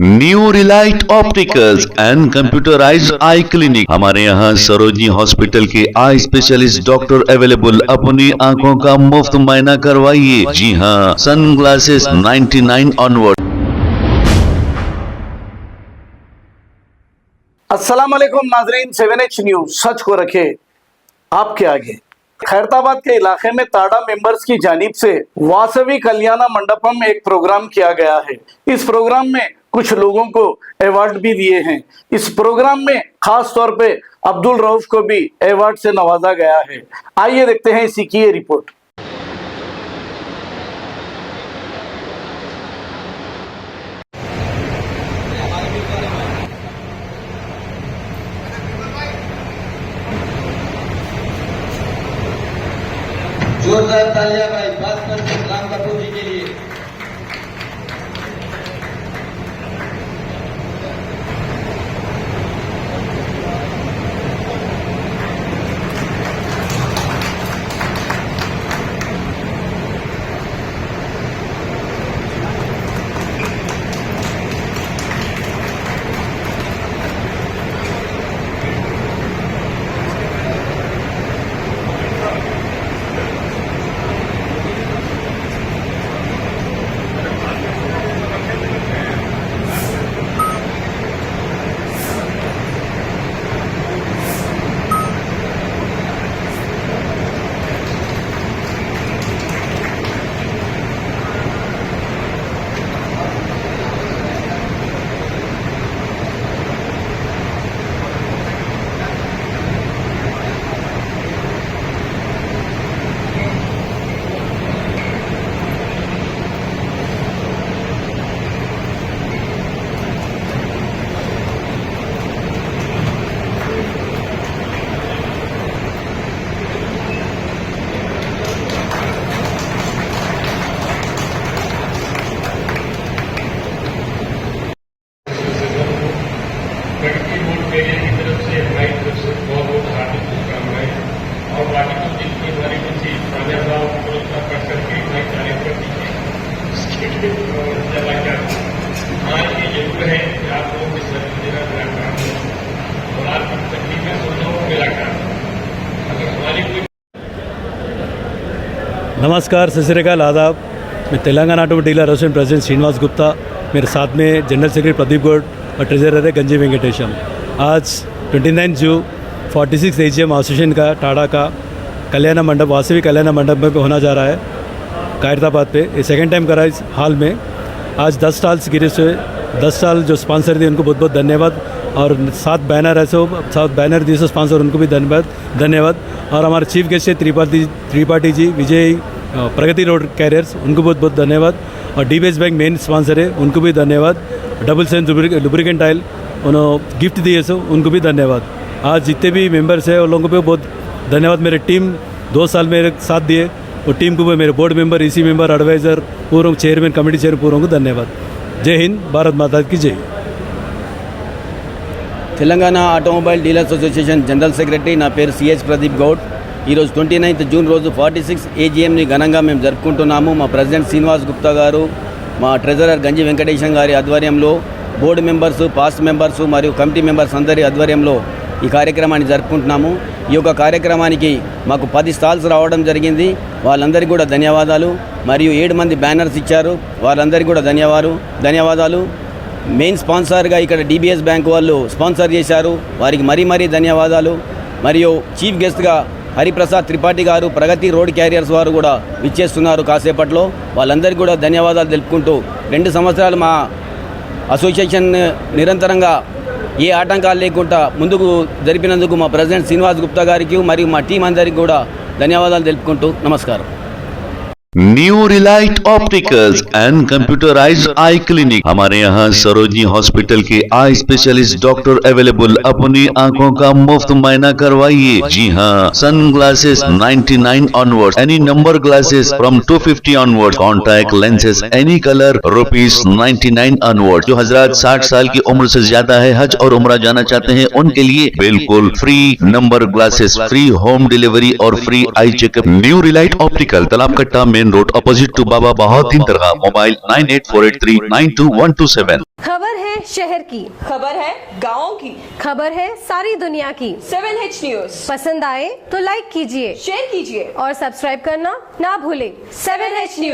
New Relight opticals and computerised I clinic. हमारे यहाँ Sarojini hospital के आई स्पेशलिस्ट डॉक्टर अवेलेबल। अपनी आंखों का मुफ्त मुआयना करवाइए। जी हाँ, सन ग्लासेस 99 ऑनवर्ड। अस्सलाम वालेकुम नाजरीन, 7H न्यूज सच को रखे आपके आगे। खैरताबाद के इलाके में ताड़ा मेंबर्स की जानिब से वासवी कल्याण मंडपम में एक प्रोग्राम किया गया है। इस प्रोग्राम में कुछ लोगों को अवार्ड भी दिए हैं। इस प्रोग्राम में खास तौर पे अब्दुल रऊफ को भी अवार्ड से नवाजा गया है। आइए देखते हैं इसी की ये रिपोर्ट। जोरदार तालियां भाई, खासकर के राम कपूर जी के लिए। प्रगति बोर्ड मेरे की तरफ से हमारी तरफ से बहुत बहुत हार्दिक शुभकामनाएं। और बाकी तो जितनी हमारी किसी कामयाब पुरस्कार कर सकते हमारी तारीफ कर दीजिए। हाँ, ये जरूर है कि आप लोगों की सर्विस देना मेरा काम है और आपकी तकलीफें सुनना मेरा काम है। अगर हमारी कोई नमस्कार, सत श्री अकाल, आदाब। मैं Telangana auto dealer association president Srinivas Gupta, मेरे साथ में जनरल सेक्रेटरी प्रदीप गौड़ और ट्रेजरर है गंजी वेंकटेशम। आज 29 जून 46 AGM एसोसिएशन का टाड़ा का कल्याण मंडप, वासवी कल्याण मंडप में होना जा रहा है खैरताबाद पे। ये सेकंड टाइम करा इस हॉल में। आज 10 स्टॉल्स गिरे से 10 स्टॉल जो स्पॉन्सर दिए उनको बहुत बहुत धन्यवाद। और 7 बैनर है, सो 7 बैनर दिए स्पॉन्सर, उनको भी धन्यवाद। और हमारे चीफ गेस्ट है त्रिपाठी जी, विजय प्रगति रोड कैरियर्स, उनको बहुत बहुत धन्यवाद। और DBS बैंक मेन स्पॉन्सर है, उनको भी धन्यवाद। डबल सेंस लुब्रिकेंट ऑयल उन्होंने गिफ्ट दिए, सो उनको भी धन्यवाद। आज जितने भी मेंबर्स हैं उन लोगों को भी बहुत धन्यवाद। मेरे टीम 2 साल मेरे साथ दिए, और टीम को भी मेरे board member, EC member, adviser, पूर्व चेयरमैन, कमेटी चेयरमैन पूर्व को धन्यवाद। जय हिंद, भारत माता की जय। Telangana automobile dealers association general secretary, నా పేరు CH ప్రదీప్ గౌడ్. ఈరోజు 29 జూన్ రోజు 46 AGMని ఘనంగా మేము జరుపుకుంటున్నాము. మా ప్రెసిడెంట్ శ్రీనివాస్ గుప్తా గారు, మా ట్రెజరర్ గంజి వెంకటేశం గారి ఆధ్వర్యంలో, బోర్డు మెంబర్స్, పాస్ట్ మెంబర్స్ మరియు కమిటీ మెంబర్స్ అందరి ఆధ్వర్యంలో ఈ కార్యక్రమాన్ని జరుపుకుంటున్నాము. ఈ యొక్క కార్యక్రమానికి మాకు 10 స్టాల్స్ రావడం జరిగింది. వాళ్ళందరికీ కూడా ధన్యవాదాలు. మరియు 7 మంది బ్యానర్స్ ఇచ్చారు, వాళ్ళందరికీ కూడా ధన్యవాదాలు. మెయిన్ స్పాన్సర్గా ఇక్కడ DBS బ్యాంక్ వాళ్ళు స్పాన్సర్ చేశారు, వారికి మరీ ధన్యవాదాలు. మరియు చీఫ్ గెస్ట్గా హరిప్రసాద్ త్రిపాఠి గారు, ప్రగతి రోడ్ క్యారియర్స్ వారు కూడా విచ్చేస్తున్నారు కాసేపట్లో. వాళ్ళందరికీ కూడా ధన్యవాదాలు తెలుపుకుంటూ 2 సంవత్సరాలు మా అసోసియేషన్ నిరంతరంగా ఏ ఆటంకాలు లేకుండా ముందుకు జరిపినందుకు మా ప్రెసిడెంట్ శ్రీనివాస్ గుప్తా గారికి మరియు మా టీం అందరికీ కూడా ధన్యవాదాలు తెలుపుకుంటూ నమస్కారం। New Relight opticals and computerised I clinic. हमारे यहाँ सरोजनी हॉस्पिटल के आई स्पेशलिस्ट डॉक्टर अवेलेबल। अपनी आंखों का मुफ्त मुआयना करवाइए। जी हाँ, sun glasses 99 onward, any number glasses from 250 onward, contact lenses any colour ₹99 onward. जो हजरात 60 साल की उम्र से ज्यादा है, हज और उम्रा जाना चाहते हैं, उनके लिए बिल्कुल free number glasses, free home delivery और free eye checkup. New relight optical, Talab Katta, main road, opposite to Baba Bahauddin दरगाह। मोबाइल 9848392127। खबर है शहर की, खबर है गाँव की, खबर है सारी दुनिया की। 7H न्यूज पसंद आए तो लाइक कीजिए, शेयर कीजिए और सब्सक्राइब करना ना भूलें। 7H news.